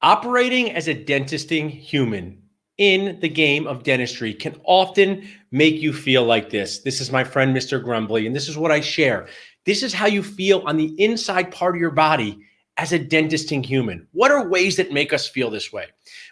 Operating as a dentisting human in the game of dentistry can often make you feel like this. This is my friend, Mr. Grumbly, and this is what I share. This is how you feel on the inside part of your body as a dentisting human. What are ways that make us feel this way?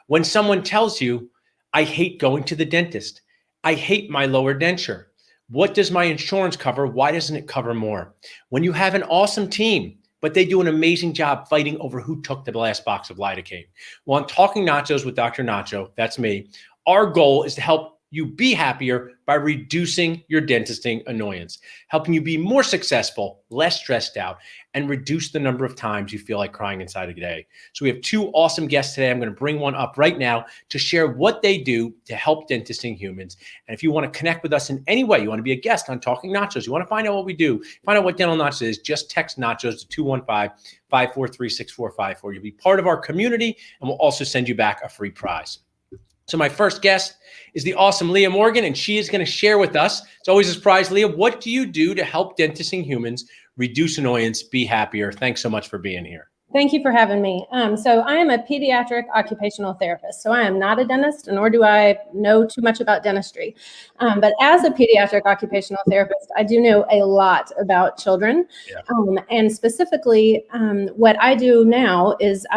When someone tells you, I hate going to the dentist. I hate my lower denture. What does my insurance cover? Why doesn't it cover more? When you have an awesome team, but they do an amazing job fighting over who took the last box of lidocaine. Well, on Talking Nachos with Dr. Nacho, that's me, our goal is to help you be happier by reducing your dentisting annoyance, helping you be more successful, less stressed out, and reduce the number of times you feel like crying inside a day. So we have two awesome guests today. I'm going to bring one up right now to share what they do to help dentisting humans. And if you want to connect with us in any way, you want to be a guest on Talking Nachos, you want to find out what we do, find out what Dental Nachos is, just text Nachos to 215-543-6454. You'll be part of our community, and we'll also send you back a free prize. So my first guest is the awesome Leah Morgan, and she is going to share with us. It's always a surprise, Leah. What do you do to help dentisting humans reduce annoyance, be happier? Thanks so much for being here. Thank you for having me. So I am a pediatric occupational therapist. So I am not a dentist, nor do I know too much about dentistry. But as a pediatric occupational therapist, I do know a lot about children. Yeah. And specifically, what I do now is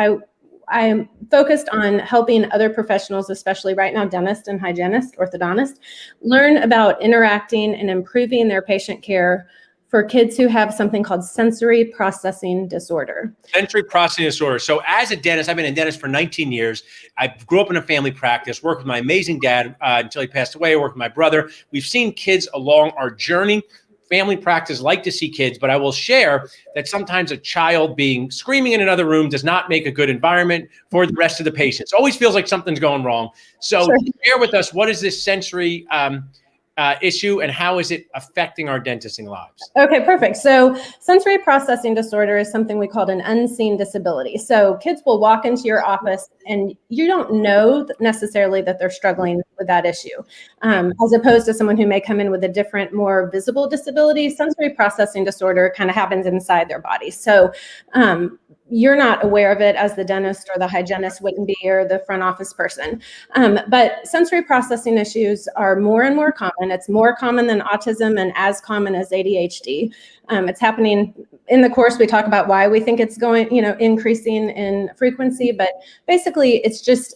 I'm focused on helping other professionals, especially right now, dentists and hygienists, orthodontists, learn about interacting and improving their patient care for kids who have something called sensory processing disorder. Sensory processing disorder. So as a dentist, I've been a dentist for 19 years. I grew up in a family practice, worked with my amazing dad until he passed away, worked with my brother. We've seen kids along our journey. Family practice like to see kids, but I will share that sometimes a child being screaming in another room does not make a good environment for the rest of the patients. Always feels like something's going wrong. So sure. Share with us, what is this sensory issue and how is it affecting our dentisting lives? Okay, perfect. So sensory processing disorder is something we call an unseen disability. So kids will walk into your office and you don't know necessarily that they're struggling with that issue. As opposed to someone who may come in with a different, more visible disability, sensory processing disorder kind of happens inside their body. So you're not aware of it as the dentist or the hygienist wouldn't be, or the front office person. But sensory processing issues are more and more common. It's more common than autism and as common as ADHD. It's happening in the course. We talk about why we think it's going, increasing in frequency, but basically it's just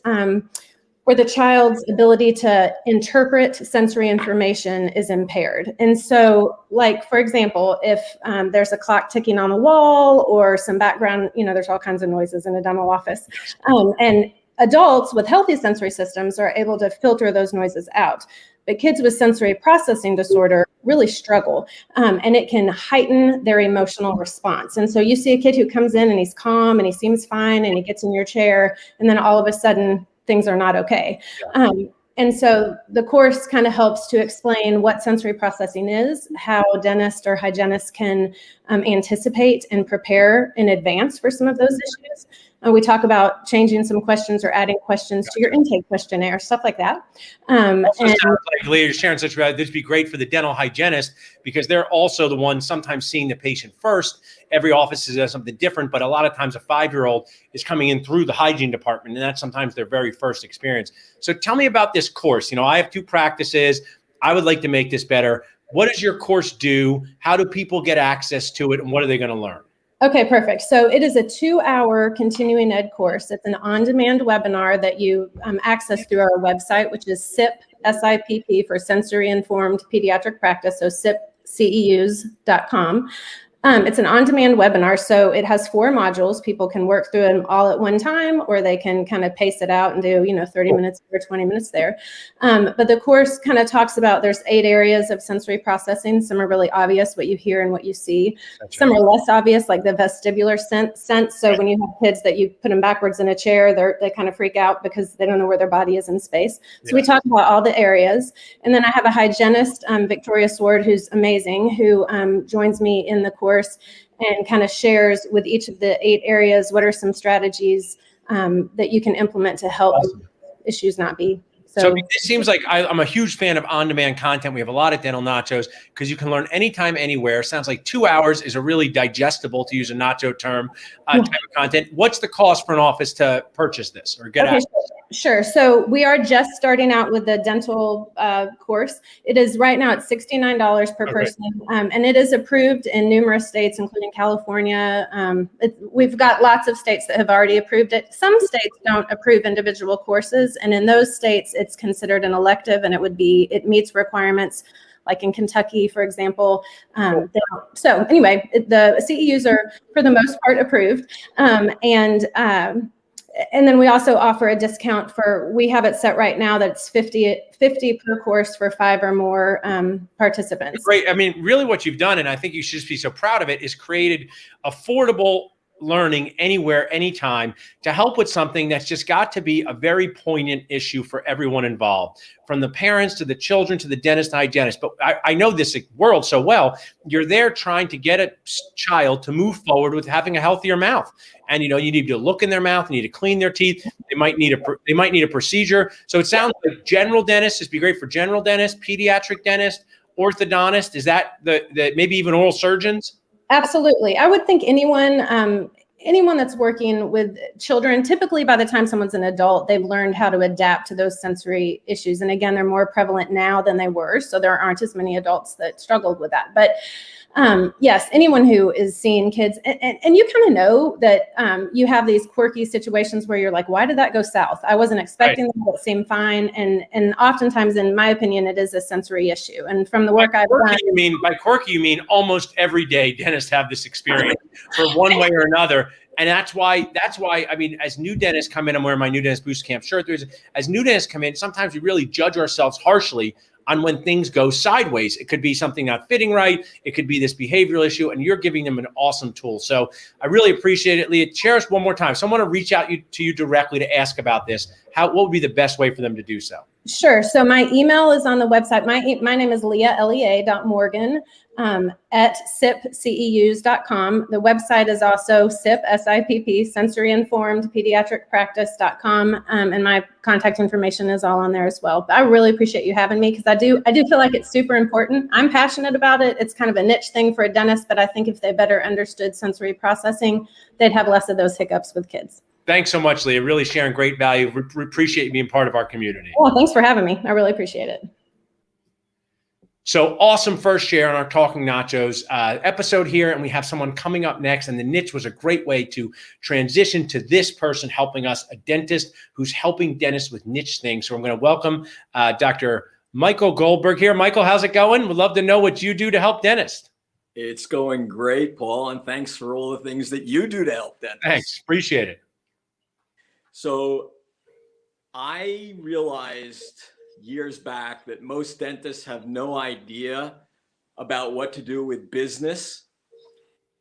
where the child's ability to interpret sensory information is impaired. And so, like, for example, if there's a clock ticking on a wall or some background, there's all kinds of noises in a dental office. And adults with healthy sensory systems are able to filter those noises out. But kids with sensory processing disorder really struggle, and it can heighten their emotional response. And so you see a kid who comes in and he's calm and he seems fine and he gets in your chair, and then all of a sudden, things are not okay. And so the course kind of helps to explain what sensory processing is, how dentists or hygienists can anticipate and prepare in advance for some of those issues. We talk about changing some questions or adding questions to your intake questionnaire, stuff like that. Also sounds like, Leah, you're sharing such about this would be great for the dental hygienist because they're also the ones sometimes seeing the patient first. Every office does something different, but a lot of times a 5-year-old is coming in through the hygiene department, and that's sometimes their very first experience. So tell me about this course. I have 2 practices. I would like to make this better. What does your course do? How do people get access to it, and what are they going to learn? Okay, perfect. So it is a 2-hour continuing ed course. It's an on-demand webinar that you access through our website, which is SIP, SIPP for Sensory Informed Pediatric Practice, so sipceus.com. It's an on-demand webinar, so it has 4 modules. People can work through them all at one time, or they can kind of pace it out and do, 30 minutes or 20 minutes there. But the course kind of talks about, there's 8 areas of sensory processing. Some are really obvious, what you hear and what you see. That's Some right. are less obvious, like the vestibular sense. So right. when you have kids that you put them backwards in a chair, they kind of freak out because they don't know where their body is in space. So we talk about all the areas. And then I have a hygienist, Victoria Sword, who's amazing, who joins me in the course and kind of shares with each of the 8 areas what are some strategies that you can implement to help issues not be So this seems like I'm a huge fan of on-demand content. We have a lot of dental nachos because you can learn anytime, anywhere. Sounds like 2 hours is a really digestible, to use a nacho term, type of content. What's the cost for an office to purchase this or get access? Sure. So we are just starting out with the dental course. It is right now at $69 per person, and it is approved in numerous states, including California. We've got lots of states that have already approved it. Some states don't approve individual courses, and in those states, it's considered an elective, and it meets requirements. Like in Kentucky, for example. So anyway, the CEUs are for the most part approved, and then we also offer a discount we have it set right now that it's 50 per course for 5 or more participants. Great. I mean, really what you've done, and I think you should just be so proud of it, is created affordable learning anywhere, anytime, to help with something that's just got to be a very poignant issue for everyone involved, from the parents to the children to the dentist and hygienist. But I know this world so well. You're there trying to get a child to move forward with having a healthier mouth. And, you need to look in their mouth, you need to clean their teeth. They might need a procedure. So it sounds like general dentists, this would be great for general dentists, pediatric dentists, orthodontist. Is that the maybe even oral surgeons? Absolutely. I would think anyone that's working with children, typically by the time someone's an adult, they've learned how to adapt to those sensory issues. And again, they're more prevalent now than they were. So there aren't as many adults that struggled with that. But yes, anyone who is seeing kids, and you kind of know that you have these quirky situations where you're like, why did that go south? I wasn't expecting that. It seemed fine. And oftentimes, in my opinion, it is a sensory issue. And from the work I've done. By quirky, you mean almost every day dentists have this experience for one way or another. And that's why, I mean, as new dentists come in, I'm wearing my new dentist boost camp shirt. As new dentists come in, sometimes we really judge ourselves harshly on when things go sideways. It could be something not fitting right. It could be this behavioral issue, and you're giving them an awesome tool. So I really appreciate it, Leah. Share us one more time. So I want to reach out to you directly to ask about this. What would be the best way for them to do so? Sure. So my email is on the website. My name is Leah, Lea.Morgan, at sipceus.com. The website is also SIPP, sensoryinformedpediatricpractice.com. And my contact information is all on there as well. But I really appreciate you having me, because I do feel like it's super important. I'm passionate about it. It's kind of a niche thing for a dentist, but I think if they better understood sensory processing, they'd have less of those hiccups with kids. Thanks so much, Leah. Really sharing great value. We appreciate you being part of our community. Well, thanks for having me. I really appreciate it. So awesome first share on our Talking Nachos episode here. And we have someone coming up next. And the niche was a great way to transition to this person helping us, a dentist who's helping dentists with niche things. So I'm going to welcome Dr. Michael Goldberg here. Michael, how's it going? We'd love to know what you do to help dentists. It's going great, Paul. And thanks for all the things that you do to help dentists. Thanks. Appreciate it. So I realized years back that most dentists have no idea about what to do with business.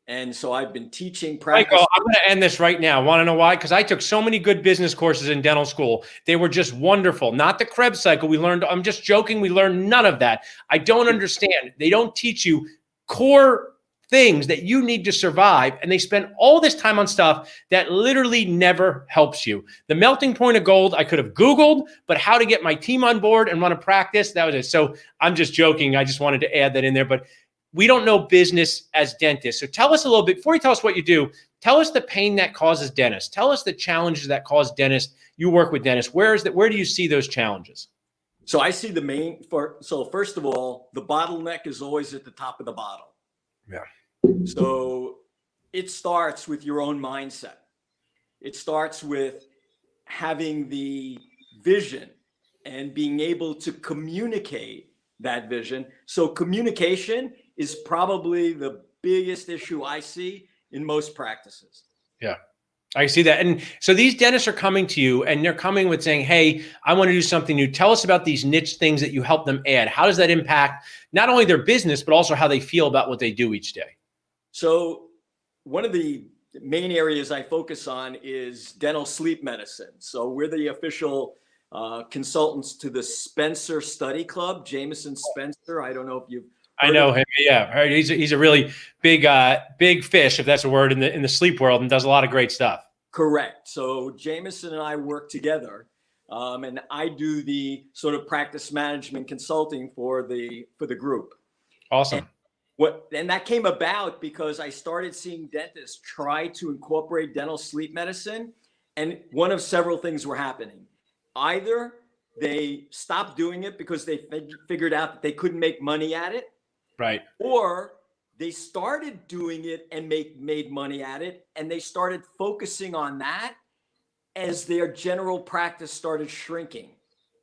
And so I've been teaching practice. Michael, I'm going to end this right now. Want to know why? Because I took so many good business courses in dental school. They were just wonderful. Not the Krebs cycle we learned. I'm just joking. We learned none of that. I don't understand. They don't teach you core things that you need to survive. And they spend all this time on stuff that literally never helps you. The melting point of gold, I could have Googled, but how to get my team on board and run a practice, that was it. So I'm just joking. I just wanted to add that in there, but we don't know business as dentists. So tell us a little bit, before you tell us what you do, tell us the pain that causes dentists. Tell us the challenges that cause dentists. You work with dentists. Where do you see those challenges? So I see so first of all, the bottleneck is always at the top of the bottle. Yeah. So it starts with your own mindset. It starts with having the vision and being able to communicate that vision. So communication is probably the biggest issue I see in most practices. Yeah, I see that. And so these dentists are coming to you and they're coming with saying, hey, I want to do something new. Tell us about these niche things that you help them add. How does that impact not only their business, but also how they feel about what they do each day? So one of the main areas I focus on is dental sleep medicine. So we're the official consultants to the Spencer Study Club, Jameson Spencer. I don't know if you've I know him. Yeah, he's a really big fish, if that's a word, in the sleep world, and does a lot of great stuff. Correct. So Jameson and I work together and I do the sort of practice management consulting for the group. Awesome. And that came about because I started seeing dentists try to incorporate dental sleep medicine, and one of several things were happening. Either they stopped doing it because they figured out that they couldn't make money at it, Right. or they started doing it and made money at it, and they started focusing on that as their general practice started shrinking.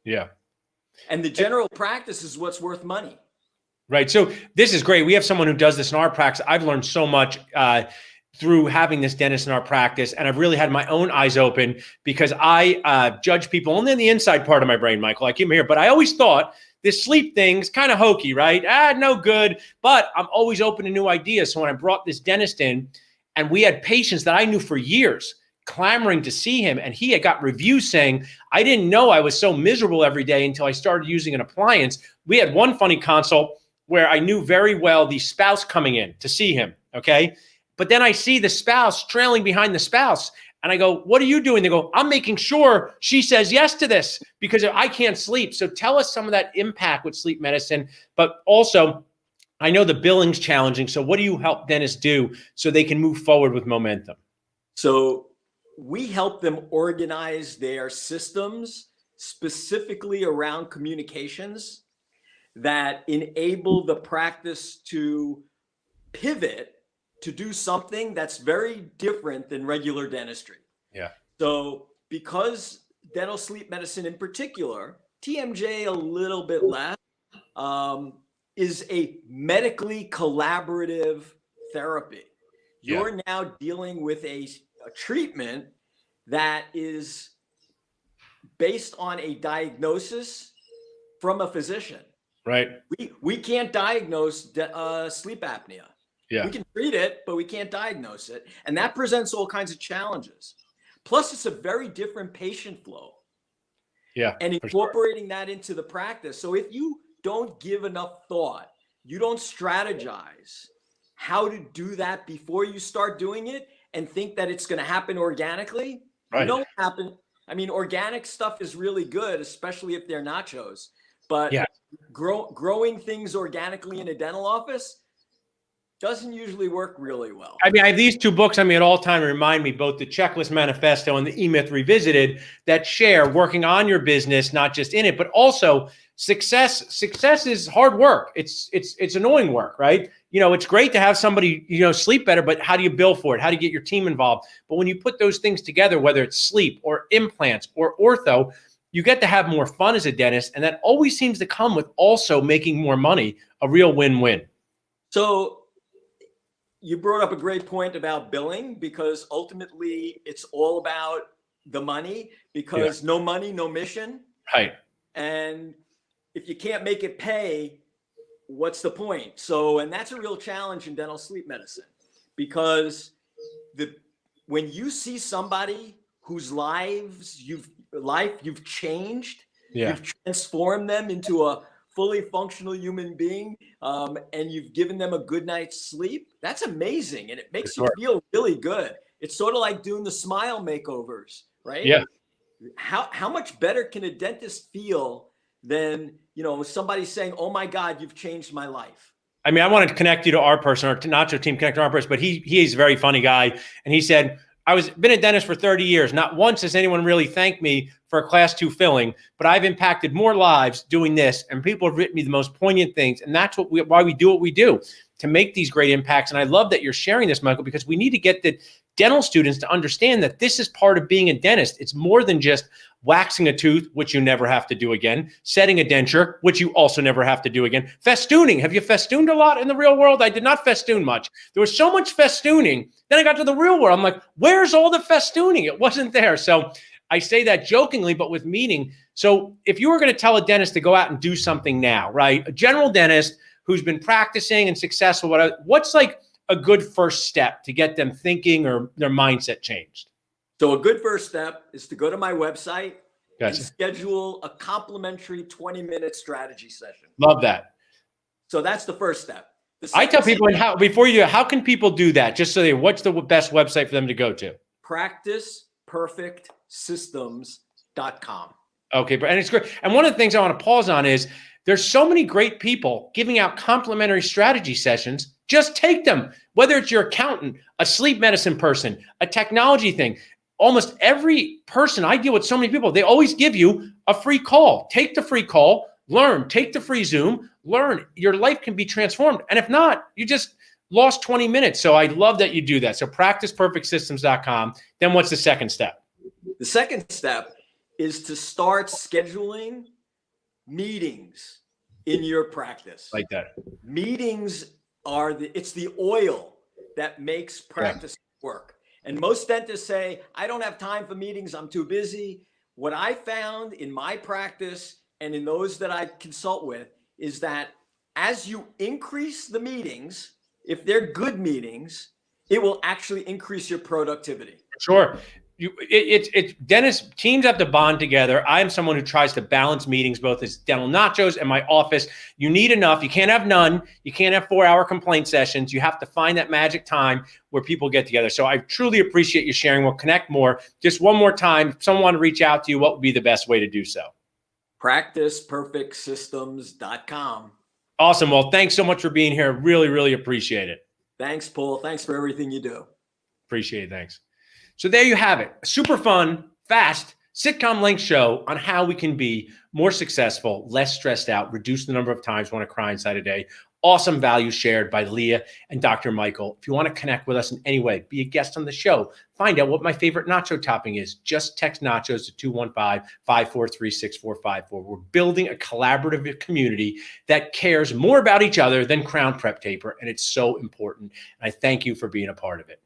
Yeah. And the general practice is what's worth money. Right. So this is great. We have someone who does this in our practice. I've learned so much through having this dentist in our practice, and I've really had my own eyes open because I judge people only in the inside part of my brain, Michael. I keep them here, but I always thought this sleep thing's kind of hokey, right? No good. But I'm always open to new ideas. So when I brought this dentist in, and we had patients that I knew for years clamoring to see him, and he had got reviews saying, I didn't know I was so miserable every day until I started using an appliance. We had one funny consult where I knew very well the spouse coming in to see him, okay? But then I see the spouse trailing behind the spouse, and I go, what are you doing? They go, I'm making sure she says yes to this because I can't sleep. So tell us some of that impact with sleep medicine, but also I know the billing's challenging. So what do you help dentists do so they can move forward with momentum? So we help them organize their systems specifically around communications that enable the practice to pivot to do something that's very different than regular dentistry. Yeah. So because dental sleep medicine in particular, TMJ a little bit less, is a medically collaborative therapy. You're now dealing with a treatment that is based on a diagnosis from a physician. Right. We can't diagnose sleep apnea. Yeah. We can treat it, but we can't diagnose it. And that presents all kinds of challenges. Plus, it's a very different patient flow. Yeah. And incorporating that into the practice. So if you don't give enough thought, you don't strategize how to do that before you start doing it and think that it's going to happen organically, Right. you know what happened? I mean, organic stuff is really good, especially if they're nachos. But growing things organically in a dental office doesn't usually work really well. I mean, I have these two books on me at all time remind me, both the Checklist Manifesto and the E-Myth Revisited, that share working on your business, not just in it, but also success. Success is hard work. It's annoying work, right? You know, it's great to have somebody, you know, sleep better, but how do you bill for it? How do you get your team involved? But when you put those things together, whether it's sleep or implants or ortho, you get to have more fun as a dentist. And that always seems to come with also making more money, a real win-win. So you brought up a great point about billing, because ultimately it's all about the money, because no money, no mission. Right. And if you can't make it pay, what's the point? So, and that's a real challenge in dental sleep medicine, because when you see somebody whose life you've changed, you've transformed them into a fully functional human being, and you've given them a good night's sleep, that's amazing. And it makes you feel really good. It's sort of like doing the smile makeovers, right? Yeah. How much better can a dentist feel than, you know, somebody saying, oh my God, you've changed my life? I mean, I wanted to connect you to our person, or to Nacho team connect to our person, but he's a very funny guy. And he said, been a dentist for 30 years. Not once has anyone really thanked me for a class 2 filling, but I've impacted more lives doing this. And people have written me the most poignant things. And that's why we do what we do, to make these great impacts. And I love that you're sharing this, Michael, because we need to get the dental students to understand that this is part of being a dentist. It's more than just waxing a tooth, which you never have to do again, setting a denture, which you also never have to do again, festooning. Have you festooned a lot in the real world? I did not festoon much. There was so much festooning. Then I got to the real world. I'm like, where's all the festooning? It wasn't there. So I say that jokingly, but with meaning. So if you were going to tell a dentist to go out and do something now, right? A general dentist who's been practicing and successful, what's like a good first step to get them thinking or their mindset changed? So a good first step is to go to my website and schedule a complimentary 20-minute strategy session. Love that. So that's the first step. I tell people, how can people do that? Just so what's the best website for them to go to? PracticePerfectSystems.com. Okay, but and it's great. And one of the things I want to pause on is there's so many great people giving out complimentary strategy sessions. Just take them. Whether it's your accountant, a sleep medicine person, a technology thing, almost every person, I deal with so many people, they always give you a free call. Take the free call, learn, take the free Zoom, learn. Your life can be transformed. And if not, you just lost 20 minutes. So I love that you do that. So practiceperfectsystems.com. Then what's the second step? The second step is to start scheduling meetings in your practice. Like that. Meetings are it's the oil that makes practice work. And most dentists say, I don't have time for meetings, I'm too busy. What I found in my practice and in those that I consult with is that as you increase the meetings, if they're good meetings, it will actually increase your productivity. Sure. It's dentists, teams have to bond together. I am someone who tries to balance meetings, both as dental nachos and my office. You need enough. You can't have none. You can't have 4-hour complaint sessions. You have to find that magic time where people get together. So I truly appreciate you sharing. We'll connect more. Just one more time, if someone to reach out to you, what would be the best way to do so? PracticePerfectSystems.com. Awesome. Well, thanks so much for being here. Really, really appreciate it. Thanks, Paul. Thanks for everything you do. Appreciate it. Thanks. So there you have it. A super fun, fast, sitcom-length show on how we can be more successful, less stressed out, reduce the number of times we want to cry inside a day. Awesome value shared by Leah and Dr. Michael. If you want to connect with us in any way, be a guest on the show, find out what my favorite nacho topping is. Just text nachos to 215-543-6454. We're building a collaborative community that cares more about each other than Crown Prep Taper, and it's so important. And I thank you for being a part of it.